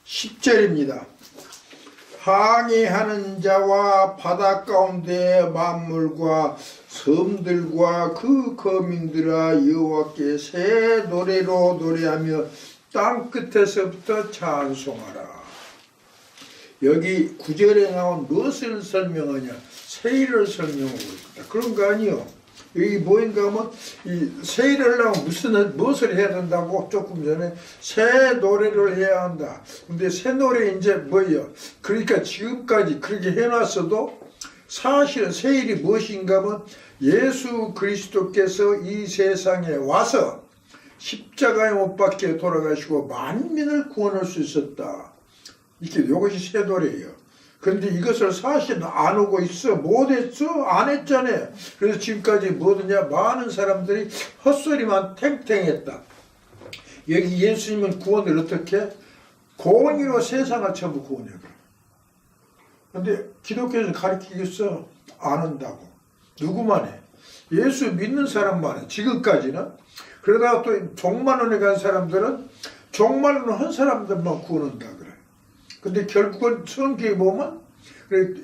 10절입니다. 항해하는 자와 바다 가운데 만물과 섬들과 그 거민들아 여호와께 새 노래로 노래하며 땅 끝에서부터 찬송하라. 여기 9절에 나온 무엇을 설명하냐? 세일을 설명하고 있다. 그런 거 아니요. 여기 뭐인가 하면 이 세일을 하려면 무엇을 해야 된다고 조금 전에 새 노래를 해야 한다. 근데 새 노래 이제 뭐예요? 그러니까 지금까지 그렇게 해놨어도 사실은 세일이 무엇인가 하면 예수 그리스도께서 이 세상에 와서 십자가에 못 박혀 돌아가시고 만민을 구원할 수 있었다. 이게 이것이 새 노래예요. 그런데 이것을 사실 안 오고 있어. 못했어? 안 했잖아요. 그래서 지금까지 뭐더냐? 많은 사람들이 헛소리만 탱탱했다. 여기 예수님은 구원을 어떻게? 공의로 세상을 전부 구원해. 그런데 기독교에서 가르치겠어? 안 한다고. 누구만 해? 예수 믿는 사람만 해. 지금까지는. 그러다가 또 종말론에 간 사람들은 종말론 한 사람들만 구원한다 그래. 근데 결국은 성경에 보면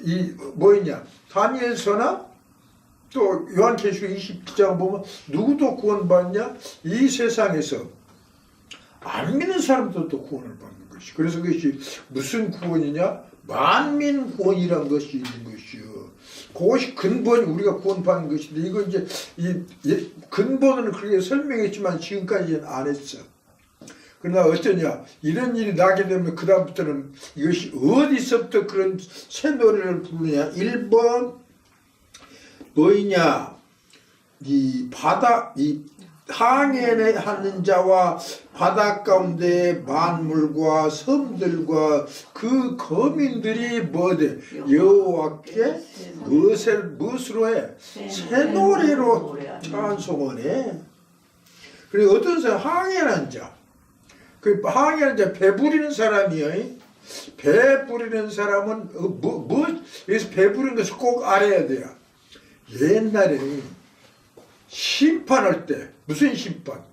이 뭐였냐? 다니엘서나 또 요한계시록 20장 보면 누구도 구원받냐? 이 세상에서 안 믿는 사람들도 구원을 받는 것이. 그래서 그것이 무슨 구원이냐? 만민 구원이라는 것이 있는 것이요. 그것이 근본이 우리가 구원받는 것인데 이거 이제 이 근본은 그렇게 설명했지만 지금까지는 안 했어. 그러나 어쩌냐? 이런 일이 나게 되면 그 다음부터는 이것이 어디서부터 그런 새 노래를 부르냐? 1번 뭐이냐? 이 항해하는 자와 바다 가운데 만물과 섬들과 그 거민들이 뭐돼? 여호와께 무엇으로 해? 새 노래로 찬송을 해. 그리고 어떤 사람 항해하는 자, 그 항해하는 자 배 부리는 사람이요. 배 부리는 사람은 여기서 배 부리는 것을 꼭 알아야 돼요. 옛날에 심판할 때 무슨 심판?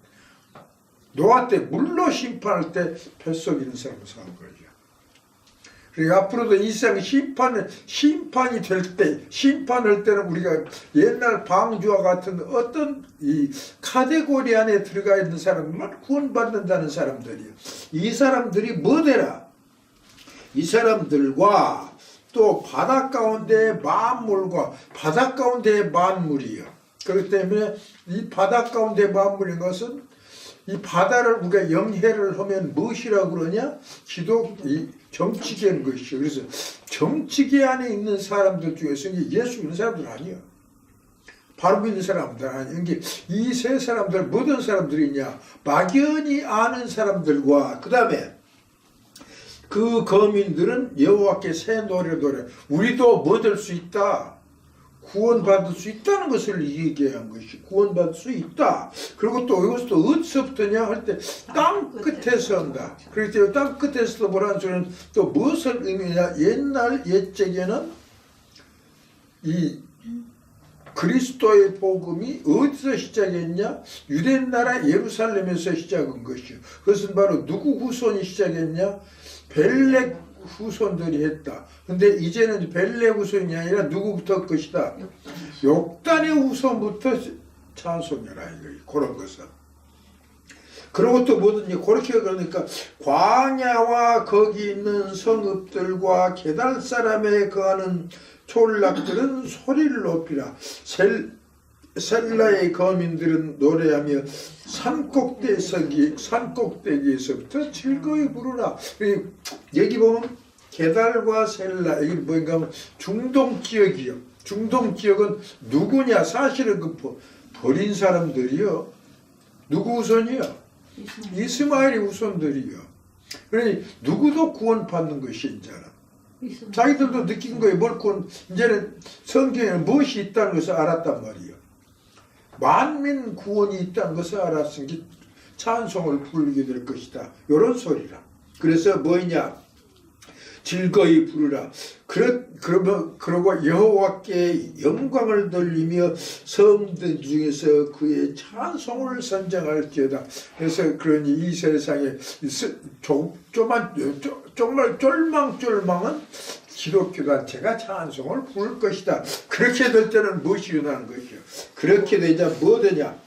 노아 때 물로 심판할 때 뱃속 있는 사람을 사는 거예요. 그러니까 앞으로도 이 세상 심판이 될 때, 심판할 때는 우리가 옛날 방주와 같은 어떤 이 카테고리 안에 들어가 있는 사람만 구원받는다는 사람들이요. 이 사람들이 뭐 되라? 이 사람들과 또 바다 가운데 만물과 바다 가운데 만물이요. 그렇기 때문에 이 바다 가운데 만물인 것은 이 바다를 우리가 영해를 하면 무엇이라고 그러냐? 정치계인 것이죠. 그래서 정치계 안에 있는 사람들 중에서 예수 믿는 사람들 아니에요. 바로 믿는 사람들 아니에요. 이 세 사람들, 모든 사람들이냐? 막연히 아는 사람들과 그 다음에 그 거민들은 여호와께 새 노래 우리도 뭐 될 수 있다? 구원받을 수 있다는 것을 얘기한 것이 구원받을 수 있다. 그리고 또 이것도 어디서부터냐 할 때 땅 끝에서 한다. 그렇기 때문에 땅 끝에서도 뭐라는 소리는 또 무엇을 의미하냐? 옛날 옛적에는 이 그리스도의 복음이 어디서 시작했냐? 유대나라 예루살렘에서 시작한 것이요. 그것은 바로 누구 후손이 시작했냐? 벨렉 후손들이 했다. 근데 이제는 벨렉 후손이 아니라 누구부터 것이다? 욕단의 후손부터 찬송해라. 그런 것은. 그리고 또 뭐든지 그렇게 그러니까 광야와 거기 있는 성읍들과 게달 사람에 거하는 촌락들은 소리를 높이라. 셀라의 거민들은 노래하며 산꼭대기에서부터 즐거이 부르라. 여기 보면 게달과 셀라, 여기 뭐인가 하면 중동 지역이요. 중동 지역은 누구냐? 사실은 그 버린 사람들이요. 누구 후손이요? 이스마엘의 후손들이요. 그러니 누구도 구원받는 것이 이제는. 자기들도 느낀 거예요. 이제는 성경에는 무엇이 있다는 것을 알았단 말이에요. 만민 구원이 있다는 것을 알았으니 찬송을 부르게 될 것이다. 이런 소리라. 그래서 뭐냐? 즐거이 부르라. 그러고 여호와께 영광을 돌리며 성들 중에서 그의 찬송을 선정할지어다. 그래서 그러니 이 세상에 정말 쫄망쫄망한 기독교 단체가 찬송을 부를 것이다. 그렇게 될 때는 무엇이 일어나는 것이요? 그렇게 되자 뭐 되냐?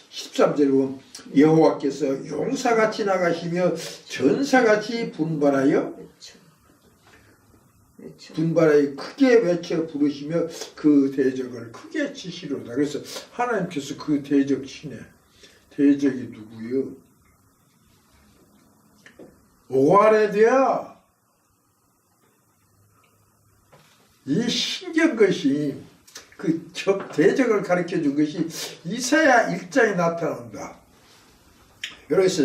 13절 보면 여호와께서 용사같이 나가시며 전사같이 분발하여 분발하여 크게 외쳐 부르시며 그 대적을 크게 치시로다. 그래서 하나님께서 그 대적 치네. 대적이 누구요? 오가레드야. 이 신기한 것이 그 대적을 가르쳐 준 것이 이사야 1장에 나타난다. 그래서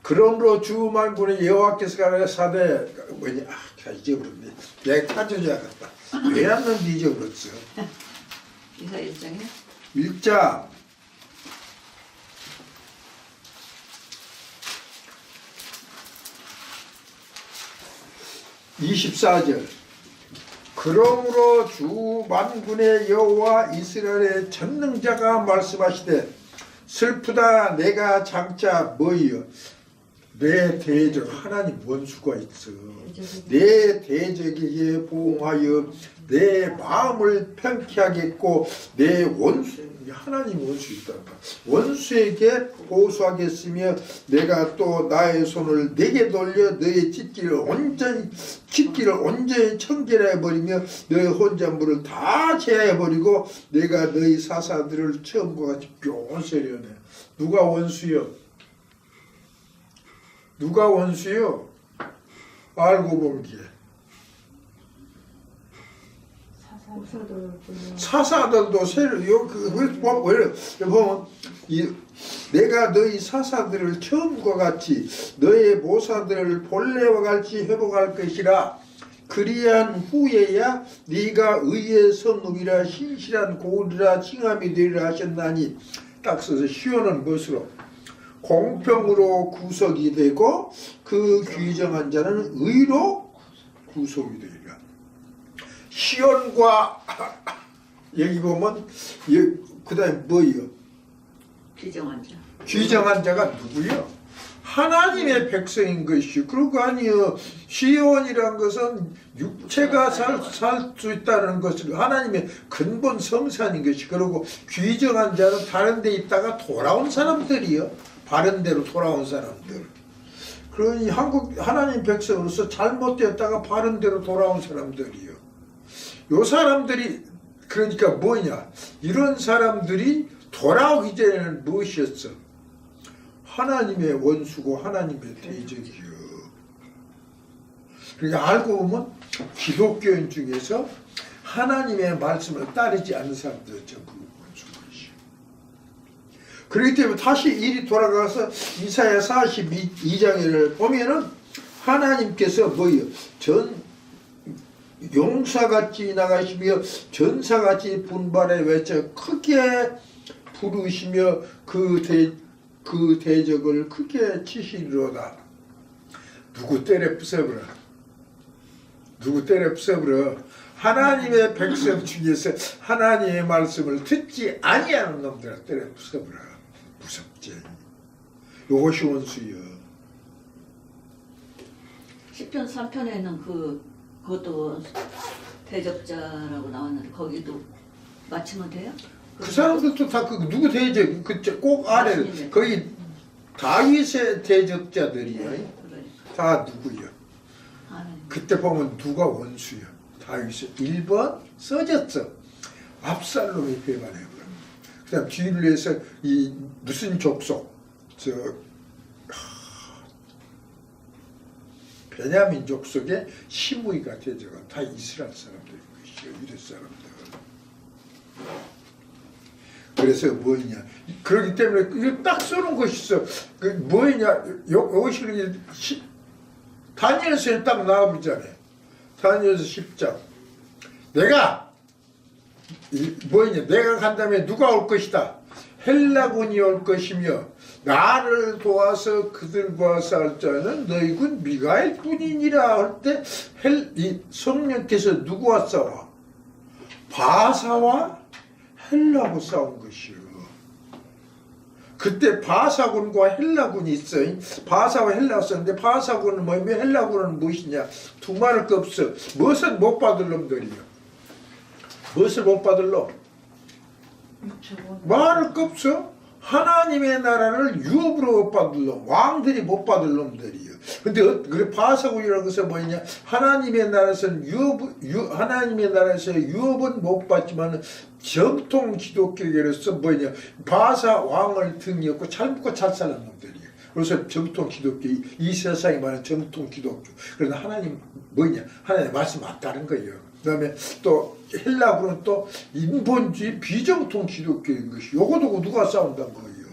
그러므로 주 만군의 여호와께서 가라사대 뭐냐 잊어버렸네. 내가 찾아줘야겠다. 왜 안 넣는데 잊어버렸어. 이사야 1장에? 1장 24절 그러므로 주 만군의 여호와 이스라엘의 전능자가 말씀하시되 슬프다 내가 장차 뭐이여 내 대적 하나님 원수가 있어. 내 대적에게 보응하여 내 마음을 편케 하겠고 내 원수 하나님 원수 있단다. 원수에게 보수하겠으며 내가 또 나의 손을 내게 돌려 너의 찢기를 온전히 청결해 버리며 너의 혼잣물을 다 제하여 버리고 내가 너희 사사들을 처음과 같이 뿅세려내. 누가 원수요? 누가 원수요? 알고 보기에 사사들도 새로 보면 내가 너희 사사들을 처음과 같이 너의 모사들을 본래와 같이 회복할 것이라. 그리한 후에야 네가 의의 성읍이라 신실한 고을이라 칭함이 되리라 하셨나니. 딱 써서 시온은 무엇으로? 공평으로 구속이 되고 그 귀정한 자는 의로 구속이 되리라. 시온과 여기 보면 그 다음에 뭐예요? 귀정한 자. 귀정한 자가 누구요? 하나님의 백성인 것이요. 그런 거 아니요. 시온이란 것은 육체가 살 수 있다는 것을 하나님의 근본 성산인 것이. 그리고 귀정한 자는 다른 데 있다가 돌아온 사람들이요. 바른 대로 돌아온 사람들. 그러니 하나님 백성으로서 잘못되었다가 바른 대로 돌아온 사람들이요. 요 사람들이 그러니까 뭐냐? 이런 사람들이 돌아오기 전에는 무엇이었어? 하나님의 원수고 하나님의 대적이요. 그러니까 알고 보면 기독교인 중에서 하나님의 말씀을 따르지 않는 사람들 전부 원수인 것이요. 그렇기 때문에 다시 일이 돌아가서 이사야 42장을 보면은 하나님께서 뭐예요? 용사같이 나가시며 전사같이 분발해 외쳐 크게 부르시며 그 대적을 크게 치시리로다. 누구 때려 부숴버려. 누구 때려 부숴버려. 하나님의 백성 중에서 하나님의 말씀을 듣지 아니하는 놈들을 때려 부숴버려. 무섭지. 요것이 원수여. 10편 3편에는 그것도 대적자라고 나왔는데 거기도 맞추면 돼요? 그 사람들도 다 누구 대적? 꼭 아래 거기 다윗의 대적자들이야. 그러니까. 다 누구야? 그때 보면 누가 원수야? 다윗이 1번 써졌어. 압살롬이 배반해버려. 그 다음 뒤를 해서 이 무슨 족속 베냐민 족속의 시므이가 대적은 다 이스라엘 사람들인 것이요. 유대 사람들. 그래서 뭐냐? 그렇기 때문에 이거 딱 써놓은 것이 있어. 그 뭐냐? 여것이 다니엘서에 딱 나와보잖아요. 다니엘서 10장. 내가 뭐냐? 내가 간 다음에 누가 올 것이다. 헬라군이 올 것이며 나를 도와서 그들과 싸울 자는 너희 군 미가엘 뿐이니라 할 때 이 성령께서 누구와 싸워? 바사와 헬라하고 싸운 것이요. 그때 바사군과 헬라군이 있어요. 바사와 헬라가 썼는데 바사군은 뭐며 헬라군은 무엇이냐? 두 말할 거 없어. 무엇을 못 받을 놈들이요. 무엇을 못 받을 놈? 말할 거 없어. 하나님의 나라를 유업으로 못 받을 놈, 왕들이 못 받을 놈들이요. 근데 그래 바사군이라는 것은 뭐냐? 하나님의 나라에서는 하나님의 나라에서 유업은 못 받지만 정통 기독교계로서 뭐냐? 바사 왕을 등이었고 잘 먹고 잘 사는 놈들이요. 그래서 정통 기독교, 이 세상에 말하는 정통 기독교. 그러나 하나님 뭐냐? 하나님의 말씀 맞다는 거예요. 그 다음에 또 헬라군은 또 인본주의 비정통 기독교인 것이 요거도 누가 싸운다는 거예요.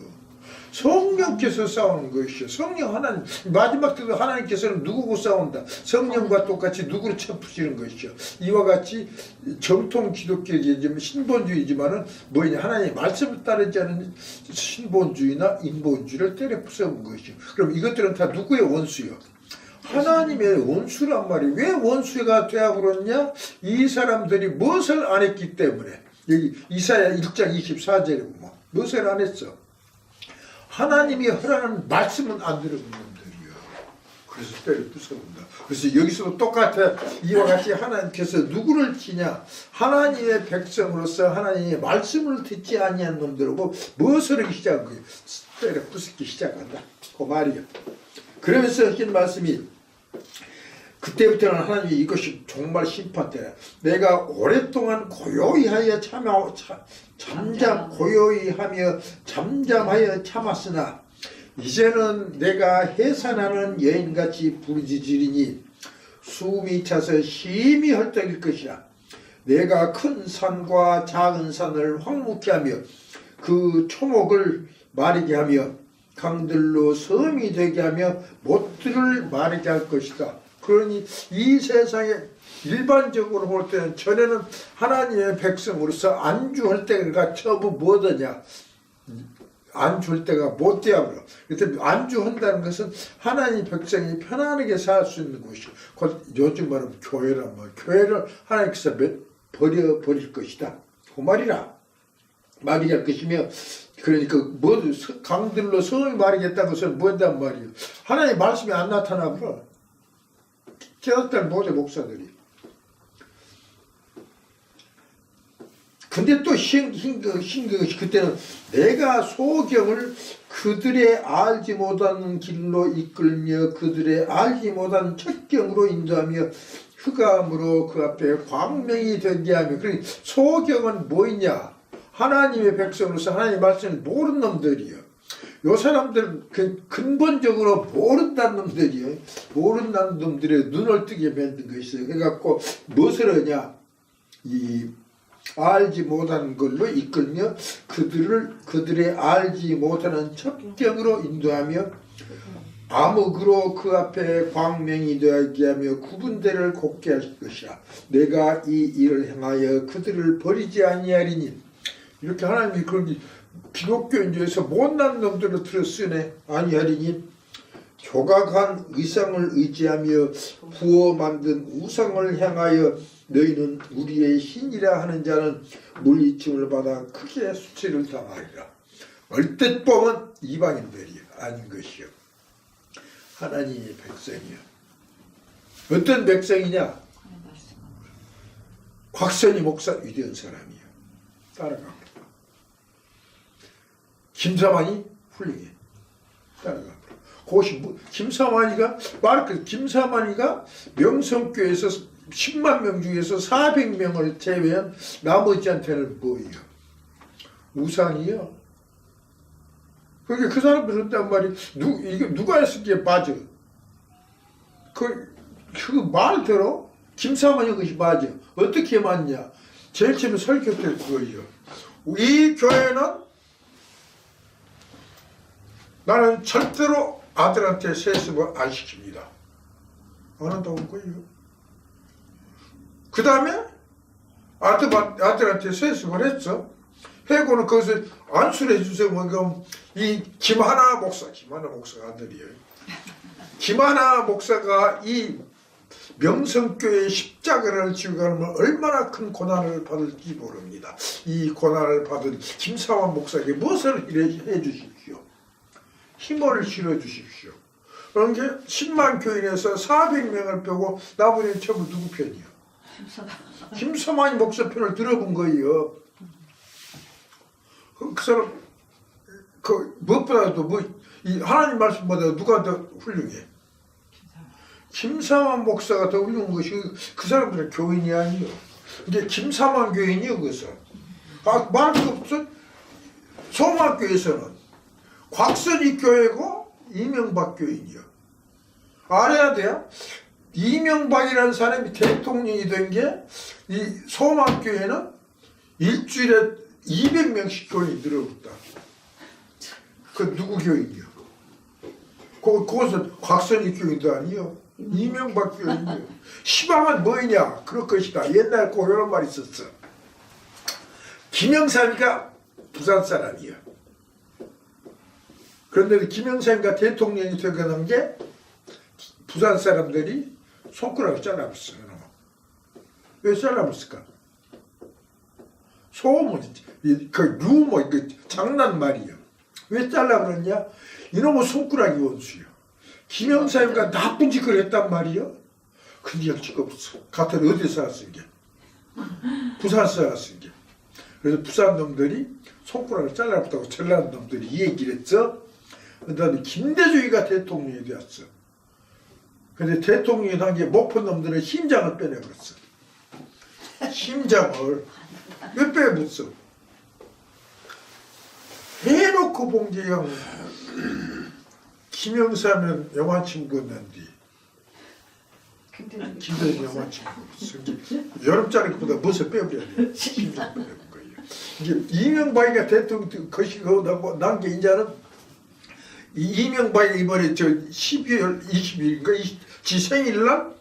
성령께서 싸우는 것이요. 성령 하나님 마지막 때도 하나님께서는 누구고 싸운다. 성령과 똑같이 누구를 쳐푸시는 것이요. 이와 같이 정통 기독교이지만 신본주의지만은 뭐냐 하나님의 말씀을 따르지 않은 신본주의나 인본주의를 때려 부숴본 것이요. 그럼 이것들은 다 누구의 원수요? 하나님의 원수란 말이 왜 원수가 되어 그러냐? 이 사람들이 무엇을 안 했기 때문에. 여기 이사야 1장 24절에 보면 무엇을 안 했어? 하나님이 허락하는 말씀은 안 들은 놈들이요. 그래서 때려 부숴본다. 그래서 여기서도 똑같아. 이와 같이 하나님께서 누구를 치냐? 하나님의 백성으로서 하나님의 말씀을 듣지 아니한 놈들하고 무엇을 하기 시작한 거예요? 때려 부수기 시작한다. 그 말이요. 그러면서 하신 말씀이 그때부터는 하나님이 이것이 정말 심판때야. 내가 오랫동안 고요히 하여 고요히 하며 잠잠하여 참았으나 이제는 내가 해산하는 여인같이 부르짖으리니 숨이 차서 심히 헐떡일 것이라. 내가 큰 산과 작은 산을 황무케 하며 그 초목을 마르게 하며 강들로 섬이 되게 하며 못들을 마르게 할 것이다. 그러니 이 세상에 일반적으로 볼 때는 전에는 하나님의 백성으로서 안주할 때가 처음 뭐더냐? 안주할 때가 못 되어버려. 그래서 안주한다는 것은 하나님 백성이 편안하게 살 수 있는 곳이고, 요즘 말하면 교회란 말. 교회를 하나님께서 버려버릴 것이다. 그 말이라. 마르게 할 것이며, 그러니까 뭐 강들로 성을 마르겠다는 것은 뭐단 말이에요. 하나님의 말씀이 안 나타나버려. 깨닫다는 모든 목사들이. 근데 또 것이 그때는 내가 소경을 그들의 알지 못하는 길로 이끌며 그들의 알지 못하는 척경으로 인도하며 흑암으로 그 앞에 광명이 되게 하며. 그러니까 소경은 뭐이냐? 하나님의 백성으로서 하나님의 말씀을 모르는 놈들이요. 요 사람들 근본적으로 모른다는 놈들이요. 모른다는 놈들의 눈을 뜨게 만든 것이어요. 그래갖고 무엇을 하냐? 이 알지 못하는 걸로 이끌며 그들의 알지 못하는 첩경으로 인도하며 암흑으로 그 앞에 광명이 되게 하며 구분대를 곱게 할 것이라. 내가 이 일을 행하여 그들을 버리지 아니하리니. 이렇게 하나님이 그런 기독교인들에서 못난 놈들을 들어 쓰네. 아니하리니 조각한 의상을 의지하며 부어 만든 우상을 향하여 너희는 우리의 신이라 하는 자는 물리침을 받아 크게 수치를 당하리라. 얼뜻 보면 이방인들이 아닌 것이요. 하나님의 백성이요. 어떤 백성이냐? 곽선희 목사 위대한 사람이요. 따라가. 김사만이 훌륭해. 따라가. 그것이 김사만이가 명성교회에서 10만 명 중에서 400명을 제외한 나머지한테는 뭐예요? 우상이요. 그러니까 그 사람들은 한단 말이 이게 누가 했을게 맞아. 그 말 들어? 김사만이 그것이 맞아. 어떻게 맞냐? 제일 처음에 설교 때 그거예요. 이 교회는 나는 절대로 아들한테 세습을 안 시킵니다. 안 한다고 한 거예요. 그 다음에 아들한테 세습을 했어. 해고는 거기서 안수를 해주세요. 그럼 이 김하나 목사가 아들이에요. 김하나 목사가 이 명성교회 십자가를 지고 가면 얼마나 큰 고난을 받을지 모릅니다. 이 고난을 받은 김사환 목사에게 무엇을 해 주십시오? 힘을 실어 주십시오. 그런 게 10만 교인에서 400명을 빼고 나머지는 전부 누구 편이요? 김사환 목사 편을 들어본 거예요. 그 사람 무엇보다도 이 하나님 말씀보다 누가 더 훌륭해? 김사환 목사가 더 훌륭한 것이 그 사람들은 교인이 아니요. 근데 김사환 교인이요, 그것은. 말할 수 없어. 소망교에서는 곽선희 교회고 이명박 교인이요. 알아야 돼요. 이명박이라는 사람이 대통령이 된 게 이 소망교회는 일주일에 200명씩 교인이 늘어났다. 그 누구 교인이요? 그것은 곽선희 교인도 아니요. 이명박 교인이요. 시방은 뭐냐? 그럴 것이다. 옛날 꼭 이런 말이 있었어. 김영삼이가 부산 사람이요. 그런데 김영삼이가 대통령이 되는 게 부산 사람들이 손가락을 잘라버렸어. 왜 잘라버렸을까? 소문, 그 루머, 그 장난 말이요. 왜 잘라버렸냐? 이놈의 손가락이 원수요. 김영삼이가 나쁜 짓을 했단 말이요. 근데 역시가 없어. 같은 어디서 왔은 게? 부산에서 왔은 게. 그래서 부산 놈들이 손가락을 잘라버렸다고 전라도 놈들이 이 얘기를 했어. 그 다음에 김대중이가 대통령이 되었어. 근데 대통령이 한 게 목포 놈들은 심장을 빼내버렸어. 심장을. 왜 빼버렸어? 해놓고 본 게 형, 김영삼은 영화 친구였는데, 김대중 영화 친구였어. 여름자리보다 무엇을 빼버려야 돼. 심장 빼버린 거예요. 이제 이명박이가 대통령 거시고 난 게 이제는 이명박이 이번에 12월 20일인가 지 생일날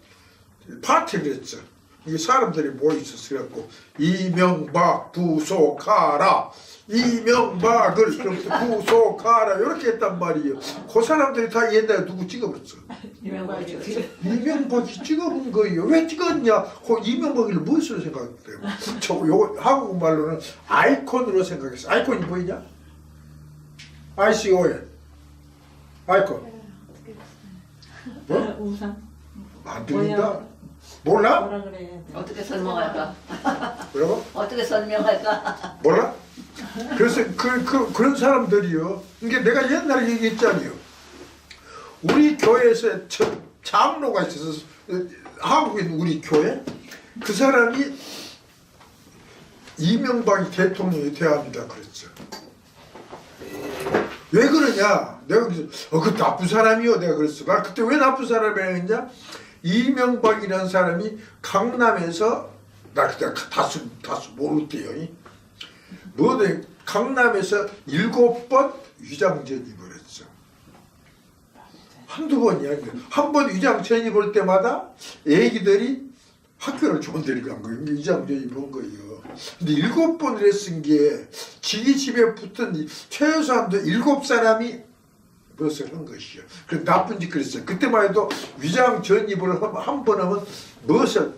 파티를 했어. 이게 사람들이 모여있었어. 그래갖고 이명박 부속하라, 이명박을 부속하라 이렇게 했단 말이에요. 그 사람들이 다 옛날에 누구 찍어버렸어. 이명박이 찍어본 거예요. 왜 찍었냐? 그 이명박을 무엇으로 생각했대요? 저 요거 한국말로는 아이콘으로 생각했어. 아이콘이 뭐냐? ICON 아이콘. 뭐? 우상. 안 들린다? 몰라? 뭐라 그래? 어떻게 설명할까? 뭐라고? 어떻게 설명할까? 몰라? 그래서 그런 사람들이요. 이게 내가 옛날에 얘기했잖아요. 우리 교회에서 장로가 있어서 한국에 있는 우리 교회 그 사람이 이명박이 대통령이 돼야 합니다. 그랬죠. 왜 그러냐? 내가 그래서 그 나쁜 사람이요. 내가 그랬어. 나 그때 왜 나쁜 사람이라고 했냐? 이명박이라는 사람이 강남에서 나 그때 다수 모를 때요. 뭐래 강남에서 7번 위장 전입을 했어. 한두 번이야. 한 번 위장 전입할 때마다 애기들이 학교를 좋은 데를 간 거예요. 위장 전입한 거예요. 근데 7번을 했은 게 지기 집에 붙은 최소한도 7사람이 무엇을 한 것이요. 그 나쁜 짓 그랬어요. 그때만 해도 위장 전입을 한 번 하면 무엇을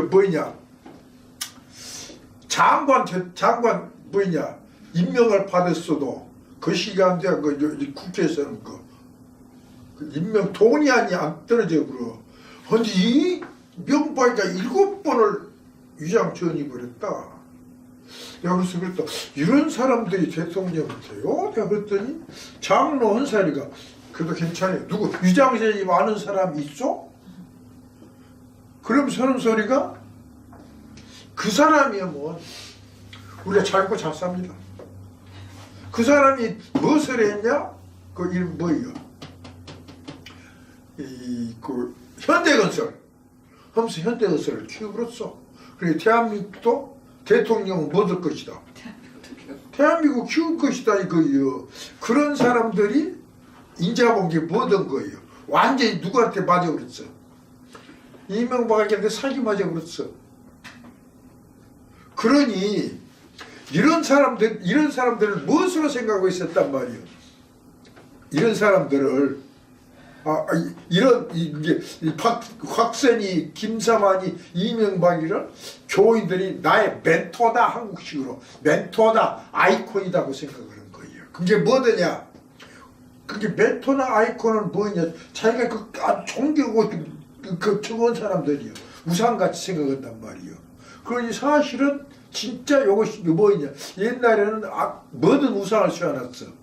뭐냐 장관 뭐냐 임명을 받았어도 그 시간대 그 국회에서는 그 임명 돈이 안 떨어져 버려. 근데 이 명박이가 7번을 위장 전입을 했다. 내가 그래서 그랬다. 이런 사람들이 대통령이 돼요? 내가 그랬더니 장로 헌사리가 그래도 괜찮아요. 누구 위장 전입 아는 사람이 있어? 그럼 서는 소리가 그 사람이면 우리가 잘고 잘 삽니다. 그 사람이 무엇을 했냐? 그 이름 뭐예요? 그 현대건설 하면서 현대건설을 키워버렸어. 그래 대한민국도 대통령은 못 될 것이다. 대한민국 키울 것이다 이거예요. 그런 사람들이 인자본 게 뭐든 거예요. 완전히 누구한테 맞아버렸어. 이명박한테 사기 맞아버렸어. 그러니 이런 사람들을 무엇으로 생각하고 있었단 말이에요. 이런 사람들을 이런 이게 곽선이, 김사만이, 이명박이를 교인들이 나의 멘토다, 한국식으로 멘토다, 아이콘이다고 생각하는 거예요. 그게 뭐더냐? 그게 멘토나 아이콘은 뭐냐? 자기가 아주 존경하고 그 적은 사람들이요, 우상같이 생각한단 말이요. 그러니 사실은 진짜 이것이 뭐냐? 옛날에는 뭐든 우상을 세워놨어.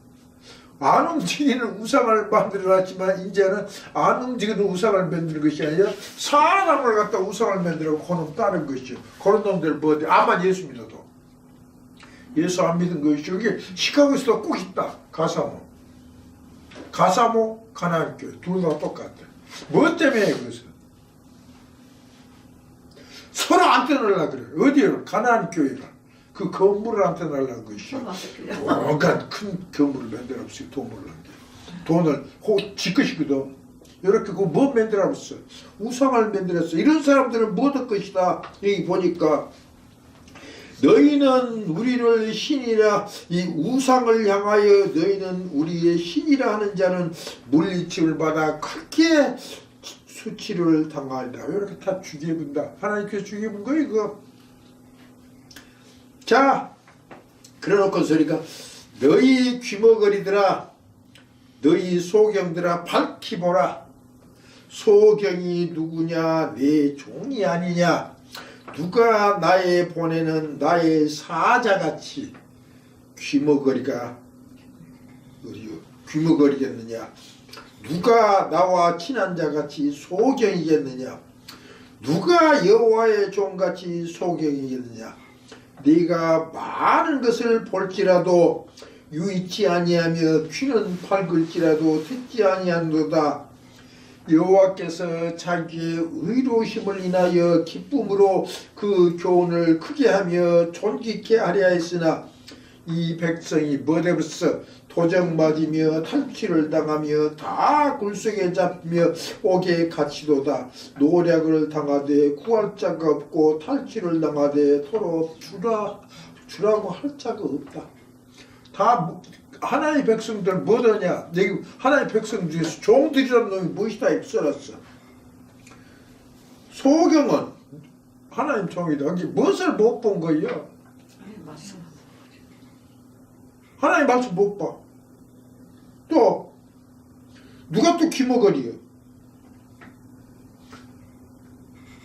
안 움직이는 우상을 만들어놨지만 이제는 안 움직이는 우상을 만드는 것이 아니라 사람을 갖다 우상을 만들고 그놈 따른 것이죠. 그런 놈들 뭐 아마 예수 믿어도 예수 안 믿은 것이 여기 시카고에서도 꼭 있다. 가사모 가나안 교회 둘 다 똑같아. 뭐 때문에 그것은 서로 안 떠나려고 그래. 어디로? 가나안 교회가. 그 건물을 안 떠나려는 것이죠. 그러니까 큰 건물을 만들어 없어요. 돈을 지것이거든. 이렇게 뭐 만들어 없어. 우상을 만들었어. 이런 사람들은 뭐 될 것이다. 여기 보니까 너희는 우리를 신이라, 이 우상을 향하여 너희는 우리의 신이라 하는 자는 물리침을 받아 크게 수치를 당하리라. 이렇게 다 죽여본다. 하나님께서 죽여본 거예요, 이거. 자, 그래놓고 소리가 너희 귀머거리들아, 너희 소경들아, 밝히 보라. 소경이 누구냐? 내 종이 아니냐? 누가 나의 보내는 나의 사자같이 귀머거리겠느냐? 누가 나와 친한 자같이 소경이겠느냐? 누가 여호와의 종같이 소경이겠느냐? 네가 많은 것을 볼지라도 유의치 아니하며 귀는 밝을지라도 듣지 아니하노다. 여호와께서 자기의 의로우심을 인하여 기쁨으로 그 교훈을 크게 하며 존귀케 하려 했으나 이 백성이 뭐되었어? 도적 맞으며 탈취를 당하며 다 굴속에 잡히며 옥에 갇히도다. 노략을 당하되 구할 자가 없고 탈취를 당하되 서로 주라고 할 자가 없다. 다 하나님의 백성들 뭐더냐? 하나님의 백성 중에서 종들이라는 놈이 무엇이다 입설었어. 소경은 하나님 종이다. 이게 무엇을 못 본 거예요? 하나님 말씀 못 봐. 또 누가 또 귀머거리요?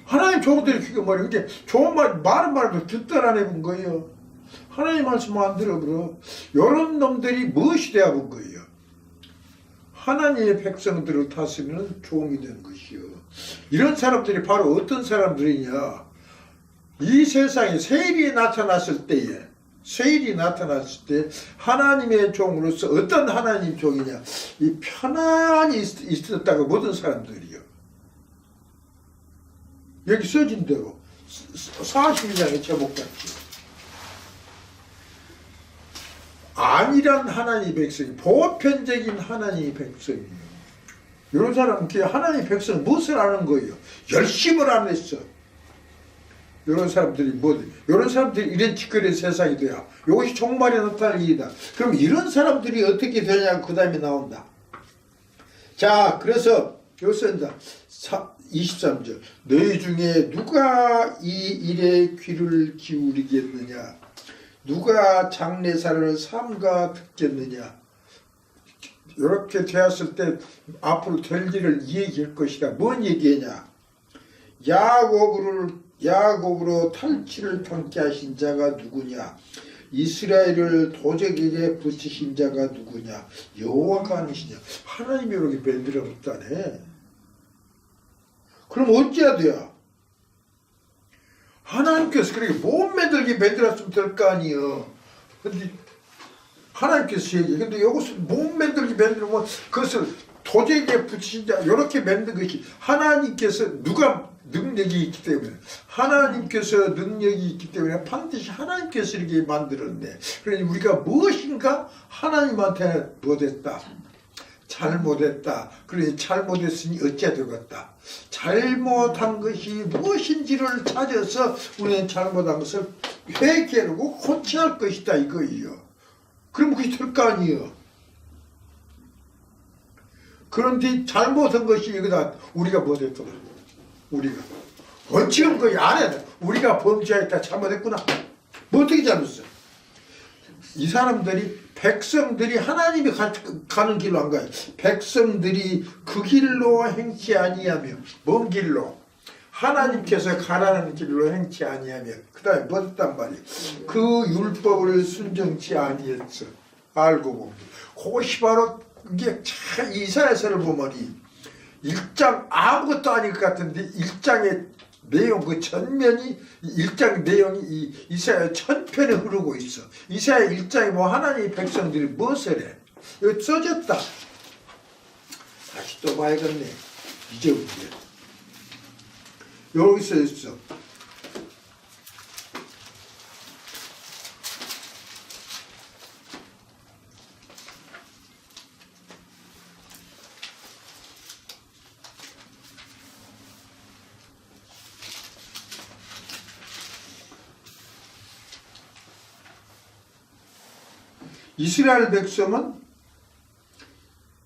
하나님 종들이 귀머거리. 근데 좋은 말은 말도 듣들 안 해본 거예요. 하나님 말씀 안 들어버려. 이런 놈들이 무엇이 되어 본 거예요? 하나님의 백성들을 다스리는 종이 된 것이요. 이런 사람들이 바로 어떤 사람들이냐? 이 세상에 세일이 나타났을 때 하나님의 종으로서 어떤 하나님 종이냐? 이 편안히 있었다고 모든 사람들이요. 여기 써진 대로 42장의 제목같이 안일한 하나님의 백성이, 보편적인 하나님의 백성이에요. 이런 사람은 하나님의 백성은 무엇을 하는 거예요? 열심을 안 했어. 이런 사람들이 이런 사람들이 이런 짓거리의 세상이 돼야 이것이 종말에 나타날 일이다. 그럼 이런 사람들이 어떻게 되냐고 그 다음에 나온다. 자, 그래서 여기서 23절 너희 중에 누가 이 일에 귀를 기울이겠느냐? 누가 장례사를 삼가 듣겠느냐? 이렇게 되었을 때 앞으로 될 일을 얘기할 것이다. 뭔 얘기냐? 야곱으로 탈취를 당케 하신 자가 누구냐? 이스라엘을 도적에게 붙이신 자가 누구냐? 여호와가 아니시냐? 하나님이 이렇게 만들어 놨다네. 그럼 어찌해야 돼요? 하나님께서 그렇게 못 만들게 만들었으면 될 거 아니에요. 근데 하나님께서 얘기해. 근데 이것을 못 만들게 만들면 그것을 도적에 붙이신 자, 이렇게 만든 것이 하나님께서 누가 능력이 있기 때문에, 하나님께서 능력이 있기 때문에 반드시 하나님께서 이렇게 만들었네. 그러니 우리가 무엇인가 하나님한테 못했다. 잘못했다. 그러니 잘못했으니 어찌해야 되겠다. 잘못한 것이 무엇인지를 찾아서 우리는 잘못한 것을 회개하고 고쳐야 할 것이다 이거예요. 그럼 그게 될 거 아니에요. 그런데 잘못한 것이 이거다. 우리가 못했더라. 우리가 원칙은 거의 안 해야 돼. 우리가 범죄했다, 잘못했구나. 뭐 어떻게 잘못했어? 이 사람들이, 백성들이 하나님이 가는 길로 안 가요. 백성들이 그 길로 행치 아니하며, 먼 길로 하나님께서 가라는 길로 행치 아니하며, 그 다음에 뭐 했단 말이에요? 그 율법을 순정치 아니했어. 알고 보면 그것이 바로 이게 참 이사야서를 보면 1장 아무것도 아닐 것 같은데 1장의 내용, 그 전면이 1장 내용이 이 이사야 전편에 흐르고 있어. 이사야 1장에 뭐 하나님의 백성들이 무엇을 해? 여기 써졌다. 다시 또 봐야겠네. 잊어버려. 여기 써있어. 이스라엘 백성은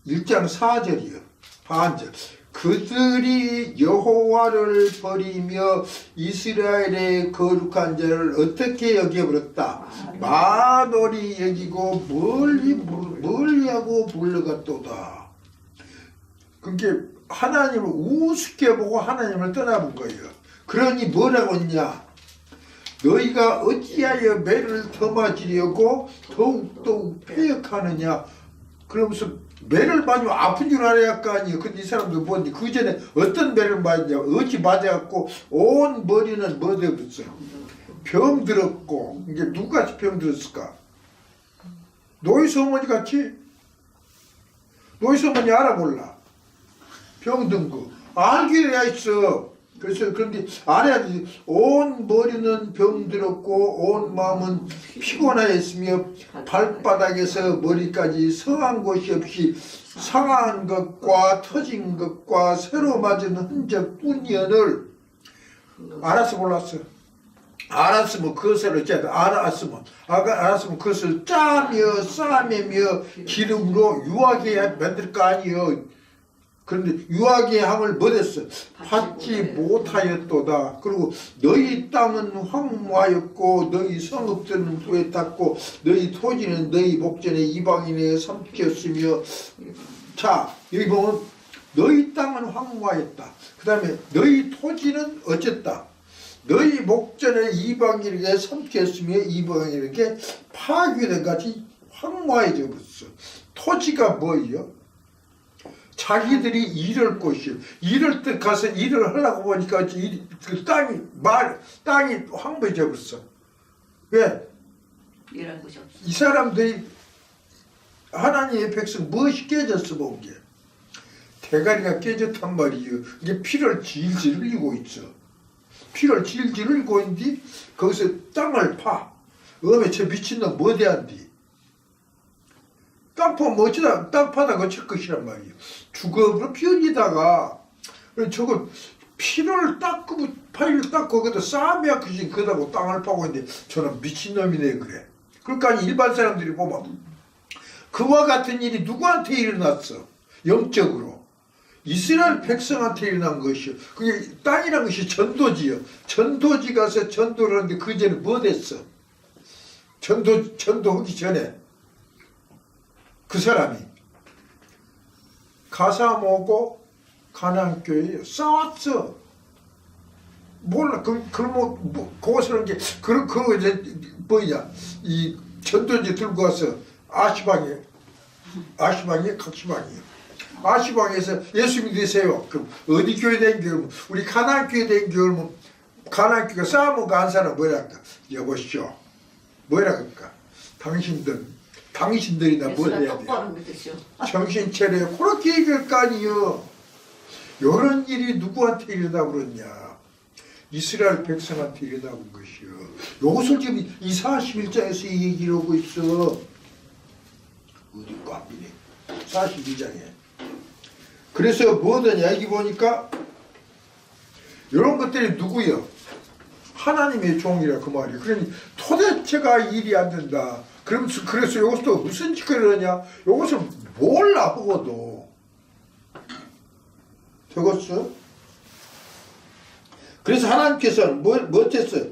1장 4절이요. 반절. 그들이 여호와를 버리며 이스라엘의 거룩한 자를 어떻게 여겨버렸다. 만월이 여기고 멀리하고 물러갔도다. 그게 하나님을 우습게 보고 하나님을 떠나본 거예요. 그러니 뭐라고 했냐. 너희가 어찌하여 매를 더 맞으려고 더욱더욱 패역하느냐. 그러면서 매를 맞으면 아픈 줄 알아야 할 거 아니에요. 근데 이 사람들 뭐니? 그 전에 어떤 매를 맞냐. 어찌 맞아갖고 온 머리는 뭐 되었어요? 병 들었고. 이게 누구같이 병 들었을까? 노이스 어머니 같이? 노이스 어머니 알아 몰라? 병 든 거. 알기야 있어. 그래서 그런데 알아야지. 온 머리는 병들었고 온 마음은 피곤하였으며 발바닥에서 머리까지 성한 곳이 없이 상한 것과 터진 것과 새로 맞은 흔적뿐이언을. 알았어 몰랐어? 알았으면 그것을 어쨌든 알았으면 그것을 짜며 싸매며 기름으로 유하게 만들 거 아니여. 그런데 유하게 함을 못했어. 받지 못하였도다. 그리고 너희 땅은 황무하였고 너희 성읍들은 후에 탔고 너희 토지는 너희 목전에 이방인에 삼켰으며. 자 여기 보면 너희 땅은 황무하였다. 그 다음에 너희 토지는 어쨌다. 너희 목전에 이방인에게 삼켰으며 이방인에게 파괴된 같이 황무해져 버렸어. 토지가 뭐예요? 자기들이 일할 곳이요. 일할 때 가서 일을 하려고 보니까 그 땅이 황무해져 버렸어. 왜? 일할 곳이 없어. 이 사람들이 하나님의 백성 무엇이 깨졌어 본 게? 대가리가 깨졌단 말이에요. 이게 피를 질질 흘리고 있어. 피를 질질 흘리고 있는데 거기서 땅을 파. 어메 저 미친놈 뭐 대한디? 땅 파면 어쩌다 땅 파다 거칠 것이란 말이에요. 죽어버려 피흘리다가 저거 피를 닦고 파이를 닦고 거기다 싸매야 그지 그다고 땅을 파고 있는데 저는 미친놈이네 그래. 그러니까 일반 사람들이 보면 그와 같은 일이 누구한테 일어났어? 영적으로 이스라엘 백성한테 일어난 것이요. 그게 땅이란 것이 전도지요. 전도지 가서 전도를 하는데 그 전에 뭐 됐어? 전도하기 전에 그 사람이 가사모고 가나안 교회에 싸웠어. 몰라. 그것을 한 게 그거 이제 뭐냐 이 전도지 들고 와서 아시방에 각시방이에요. 아시방에서 예수 믿으세요. 그럼 어디 교회 댕겨? 우리 가나안 교회 댕겨? 가나안 교회가 싸움을 간 사람 뭐라 할까? 여보시오. 뭐라 할까? 당신들이나 뭘 해야 돼? 정신 차려. 그렇게 얘기할 거 아니요. 이런 일이 누구한테 일어나고 그러냐? 이스라엘 백성한테 일어나고 온 것이요. 이것을 지금 이 41장에서 얘기를 하고 있어. 어디 꽉이네. 42장에. 그래서 뭐더냐? 여기 보니까 이런 것들이 누구요? 하나님의 종이라 그 말이에요. 그러니 도대체가 일이 안 된다. 그래서 이것도 무슨 짓을 하냐? 이것을 몰라 하고도 적었어? 그래서 하나님께서는 뭐 어땠어요?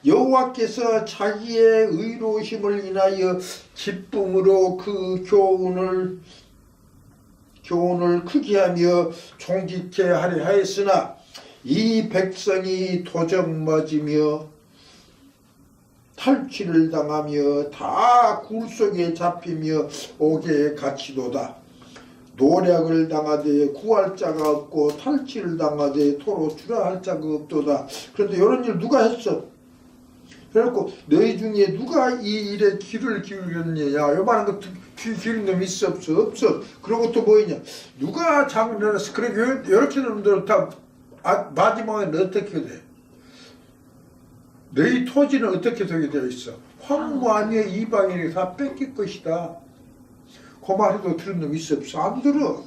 여호와께서 자기의 의로우심을 인하여 기쁨으로 그 교훈을 크게 하며 존귀케 하려 하였으나 이 백성이 도적 맞으며 탈취를 당하며 다 굴 속에 잡히며 옥에 갇히도다. 노략을 당하되 구할 자가 없고 탈취를 당하되 토로 주라 할 자가 없도다. 그런데 이런 일 누가 했어? 그래갖고 너희 중에 누가 이 일에 귀를 기울였느냐? 요만한 거 귀 기울인 놈 있어 없어? 없어. 그리고 또 뭐였냐? 누가 장을 했어? 그래 이렇게 놈들 다 마지막에는 어떻게 돼? 너희 토지는 어떻게 되게 되어 있어? 황무 아니여 이방인이 다 뺏길 것이다. 그 말에도 들은 놈 있어 없어? 안 들어.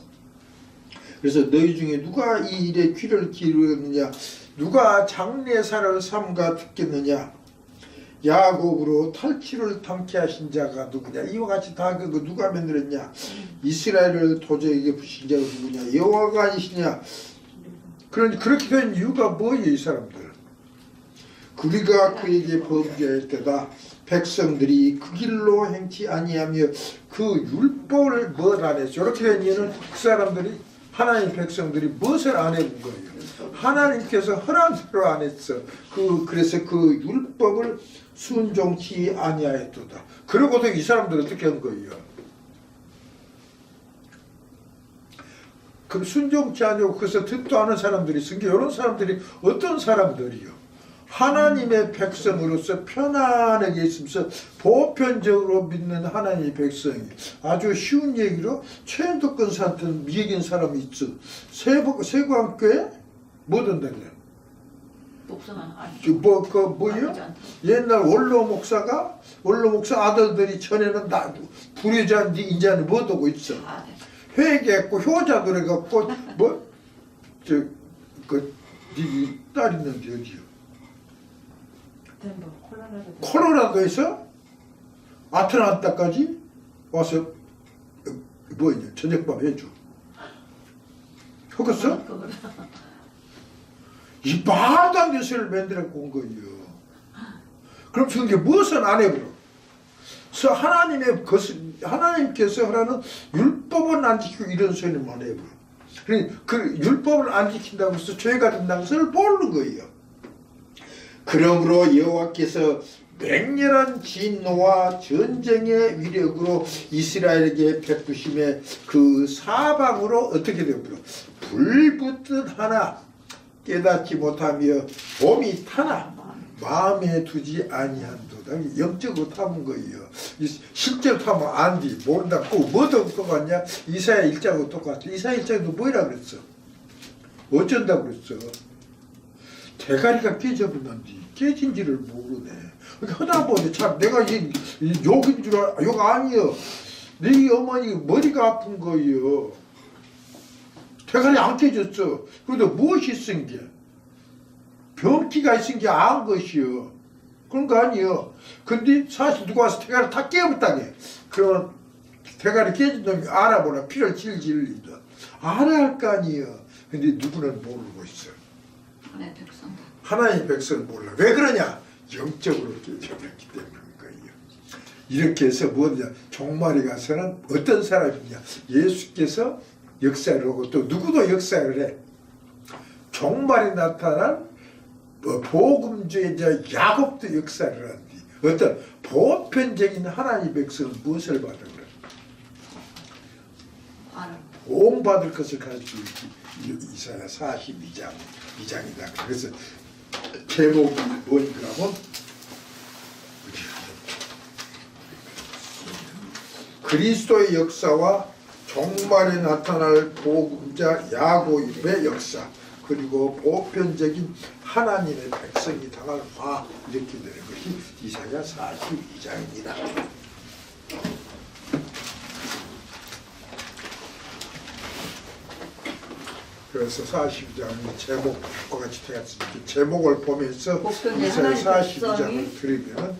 그래서 너희 중에 누가 이 일에 귀를 기울였느냐? 누가 장례사를 삼가 듣겠느냐? 야곱으로 탈취를 당케 하신 자가 누구냐? 이와 같이 다 그거 누가 만들었냐? 이스라엘을 도저에게 부신 자가 누구냐? 여호와가 아니시냐? 그러니 그렇게 된 이유가 뭐예요, 이 사람들? 그리가 그에게 범죄할 때다. 백성들이 그 길로 행치 아니하며 그 율법을 뭘 안 했죠? 이렇게 된 이유는 그 사람들이 하나님 백성들이 무엇을 안 해본 거예요? 하나님께서 허락한 대로 안 했어. 그래서 그 율법을 순종치 아니하였도다. 그러고도 이 사람들 어떻게 한 거예요? 그럼 순종치 아니하고 그래서 듣도 않은 사람들이 있은 게 이런 사람들이 어떤 사람들이요? 하나님의 백성으로서 편안하게 있으면서 보편적으로 믿는 하나님의 백성이 아주 쉬운 얘기로 최현덕 권사한테 얘기한 사람이 있어. 세광교회 뭐든 달래. 목사만 뭐요? 옛날 원로 목사 아들들이 전에는 나 불효자인지 인자는 못 오고 있어. 회개했고 효자 들어갔고 네 딸 있는데 어디요? 콜로라도에서 아틀란타까지 와서 뭐냐 저녁밥 해줘. 그랬어? 이 말도 안 되는 소리를 만들어갖고 온 거예요. 그럼 그게 무엇은 안 해버려. 그래서 하나님께서 하라는 율법은 안 지키고 이런 소리만 해버려. 그러니까 그 율법을 안 지킨다고 해서 죄가 된다는 것을 모르는 거예요. 그러므로 여호와께서 맹렬한 진노와 전쟁의 위력으로 이스라엘에게 베푸심에 그 사방으로 어떻게 되었노? 불붙듯 하나 깨닫지 못하며 봄이 타나 마음에 두지 아니한도다. 영적으로 타본 거예요. 실제로 타면 안디 모른다. 뭐도 똑같냐? 이사야 1장하고 똑같아. 이사야 1장도 뭐라 그랬어? 어쩐다고 그랬어? 대가리가 깨져버렸는데 깨진지를 모르네. 하다 보니 참 내가 욕인 줄 욕 아니여. 네 어머니 머리가 아픈 거예요. 대가리 안 깨졌어. 그런데 무엇이 있은 게? 병기가 있은 게 안 것이요. 그런 거 아니요. 근데 사실 누가 와서 대가리 다 깨버렸다게. 그러면 대가리 깨진 놈이 알아보나 피를 질질 흘리다. 알아야 할 거 아니에요. 근데 누구는 모르고 있어. 하나님의 백성은 몰라. 왜 그러냐? 영적으로 깨져버렸기 때문인 거예요. 이렇게 해서 뭐냐? 종말에 가서는 어떤 사람이냐? 예수께서 역사를 하고 또 누구도 역사를 해. 종말에 나타난 복음주의자 야곱도 역사를 한디. 어떤 보편적인 하나님의 백성은 무엇을 받은 거야? 온 받을 것을 가르치고 이사야 42장이다. 그래서 제목이 뭔가면 그리스도의 역사와 종말에 나타날 복음자 야곱의 역사 그리고 보편적인 하나님의 백성이 당할 화 이렇게 되는 것이 이사야 42장입니다. 그래서 42장의 제목과 같이 되었으니까 제목을 보면서 이사야 42장을 들으면